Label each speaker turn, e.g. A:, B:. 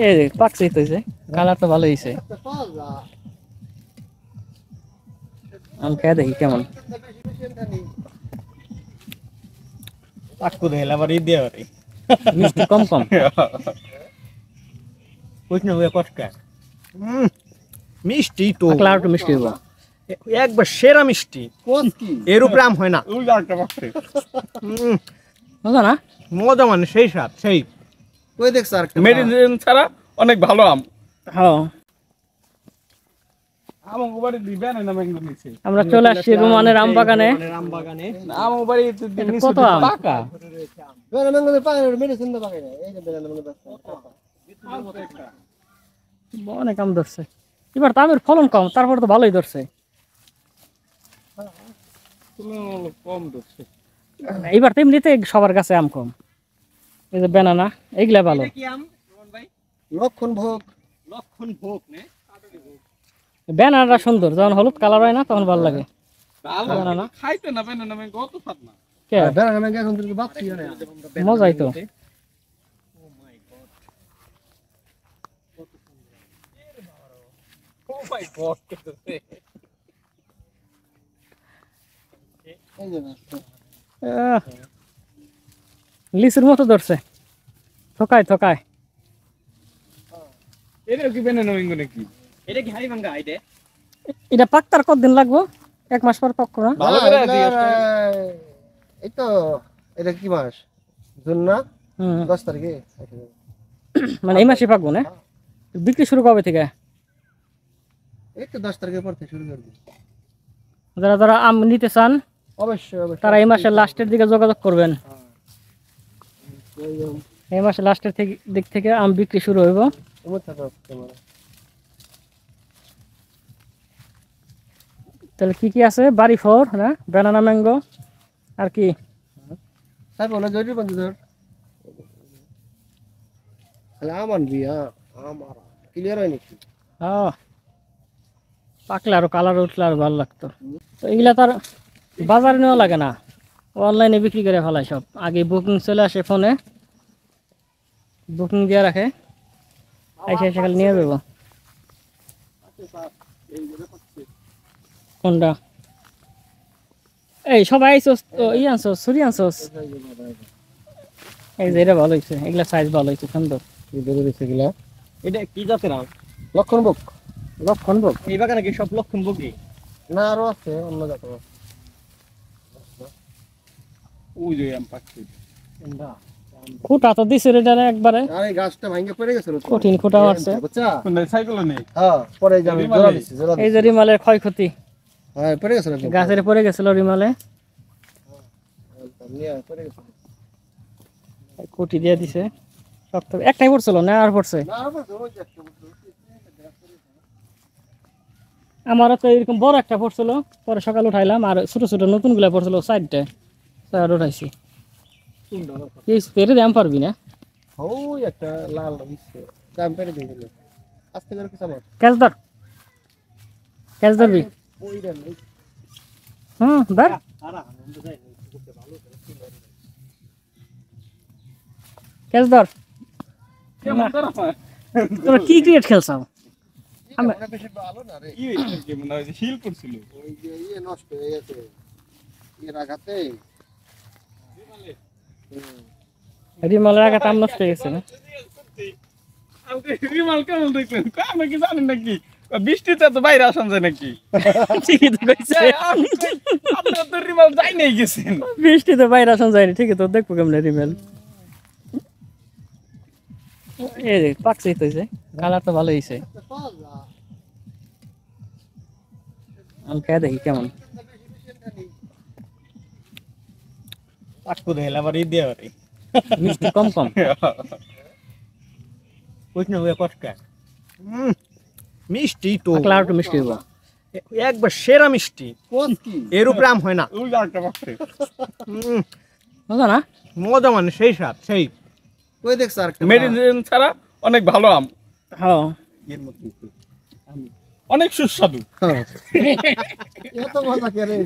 A: এই যে পাকছে তো, যে কালার তো ভালো হয়েছে। আমি খেয়ে দেখি কেমন।
B: পাক্কু দেলা বাড়ি দিয়ে বাড়ি
A: মিষ্টি কম কম।
B: কইছ না ওই কটকা মিষ্টি তো
A: পাকলে আর একটু মিষ্টি হইব।
B: একবার সেরা মিষ্টি এর উপরে আম হয় না।
A: বুঝলো না?
B: মজা মানে সেই স্বাদ সেই
C: কই দেখছ আর
B: মেডিসিন ছাড়া অনেক ভালো আম।
A: হ্যাঁ,
B: আম বাড়ি দিবেন না ম্যাঙ্গো নিচে
A: আমরা চলে আসছি রুমানের আম বাগানে।
B: আম বাগানে আম বাড়ি নিচে
A: কত আম?
B: পাকা
C: বেলা মেঙ্গলে পায় মেডিসিন দা পায় না এই যে বেলা মেঙ্গলে বাস
A: অনেক আম ধরছে এবার। তো আমের ফলন কম, তারপর তো ভালোই ধরছে।
B: কম ধরছে।
A: এইবার তো এমনিতে সবার কাছে আম কম। এই যে ব্যানানা, এইগুলা ভালো।
B: কি আম রমন ভাই?
C: লক্ষণ ভোগ
B: লক্ষণ ভোগ নে
A: ব্যানানাটা সুন্দর, যখন হলুদ কালার হয় না তখন ভালো লাগে।
B: ভালো না খাইতে না বেনা না কত স্বাদ না।
A: কে
C: বেলা মেঙ্গা এখন তো বাচ্চি না
A: মজাই তো।
B: ও মাই গড
C: এই যে
A: লিচুর মতো ধরছে, থকায় থকায়।
B: এটা কি বেনা না ম্যাঙ্গো নাকি? এটা কি হাড়ি ভাঙ্গা আইডে?
A: এটা পাকতার কতদিন লাগবো? 1 মাস পর পাকবো না?
B: ভালো করে দিও।
C: এই তো এটা কি মাস জুন না
A: হুম,
C: 10 তারিখে
A: মানে এই মাসে পাকবো না? বিক্রি শুরু কবে থেকে?
C: এই তো 10 তারিখের পর থেকে শুরু করবি
A: যারা যারা আম নিতে চান
C: অবশ্যই অবশ্যই
A: তারা এই মাসের লাস্টের দিকে যোগাযোগ করবেন। এই মাসের লাস্টের দিক থেকে আম বিক্রি শুরু হইব। তাহলে কি কি আছে? বাড়ি ফোর না, ব্যানানা ম্যাঙ্গো, আর কি?
C: তাই বলে জরি বন্ধু ধর তাহলে আমান বিয়া আমার ক্লিয়ার হয় নাকি
A: হ্যাঁ, পাকলে আরো কালার উঠলে আর ভালো লাগতো। তো এগুলা তার বাজারে নেওয়া লাগে না, অনলাইনে বিক্রি করে ফেলায় সব। আগে বুকিং চলে আসে, ফোনে বুকিং দিয়ে রাখে, এসে এসে খালি নিয়ে যাবো। কোনটা? এই সবাই আইসোস তো, ই আনছোস, ছুরি আনছোস। এই যে এটা ভালো হয়েছে, এগুলা সাইজ ভালো হয়েছে, সুন্দর।
B: এটা কি জাতের আম?
C: লক্ষণ ভোগ
A: লক্ষণ ভোগ।
B: এই বাগানে কি সব লক্ষণ ভোগই?
C: না আরো আছে অন্য জাত
B: ওই যে আম পাকছে।
A: খুঁটা তো দিছে রে ডানে একবারে,
C: আর এই গাছটা ভাঙে পড়ে গেছিল তো
A: কঠিন খুঁটা মারছে।
C: বুঝছা
B: কোন সাইকেল নেই?
C: হ্যাঁ পরে যাবে জোড়া দিছি জোড়া
A: এই যে রিমালের ক্ষয়ক্ষতি,
C: হ্যাঁ পড়ে গেছিল
A: গাছের পড়ে গেছিল রিমালে,
C: নিয়ে পড়ে গেছিল
A: কুটি দিয়ে দিছে। শক্ত একটাই পড়ছিল না, আর পড়ছে।
C: না আবার ওই যে একটা
A: আমারও তো এরকম বড় একটা পড়ছিল, পরে সকালে উঠাইলাম। আর ছোট ছোট নতুন গুলা পড়ছিল সাইডটা, সাইড উঠাইছি। পেরে দাম পারবি না?
C: ওই একটা লাল দিচ্ছে দাম পেরে দিয়ে দিল আস্তে করে কিছু আমার
A: ক্যাচ ধর, ক্যাচ ধরবি।
C: ওই রে
A: ধর। ক্যাচ ধর।
B: কেমন ধরা হয়?
A: তোরা কি ক্রিকেট খেলছাও?
C: আমরা বেশি ভালো না রে
B: কি হইছে কি মনে হয় হিল করছিল?
C: ওই যে ইয়ে নষ্ট হয়ে গেছে এর আঘাতে
A: রিমালের আগে তাম নষ্ট হয়ে গেছে না?
B: আমাকে রিমাল কেমন দেখলেন? আমি কি জানেন নাকি? বৃষ্টিতে তো বাইরে আসান যায় নাকি?
A: ঠিকই তো কইছে।
B: আপনার তো রিমাল যাই নাই গেছেন।
A: বৃষ্টিতে বাইরে আসন যায়নি, ঠিকই তো। দেখবো কেমনে রিমেল। এই যে পাকছেই তো, যে কালার তো ভালো হয়েছে। আমি খেয়ে দেখি কেমন।
B: পাক্কু দেলা বাড়ি দিয়ে বাড়ি
A: মিষ্টি কম কম।
B: কইছ না ওই কটকা মিষ্টি তো
A: পাকলে আর একটু মিষ্টি হইব।
B: একবার সেরা মিষ্টি
C: কোন কি
B: এর উপরে আম হয় না। ওই জারটা পাকছে
A: বুঝলো না?
B: মজা মানে সেই স্বাদ সেই
C: কই দেখছ আর
B: মেডিসিন ছাড়া অনেক ভালো আম।
A: হ্যাঁ,
B: এর মধ্যে অনেক সুস্বাদু।
C: এত মজা করে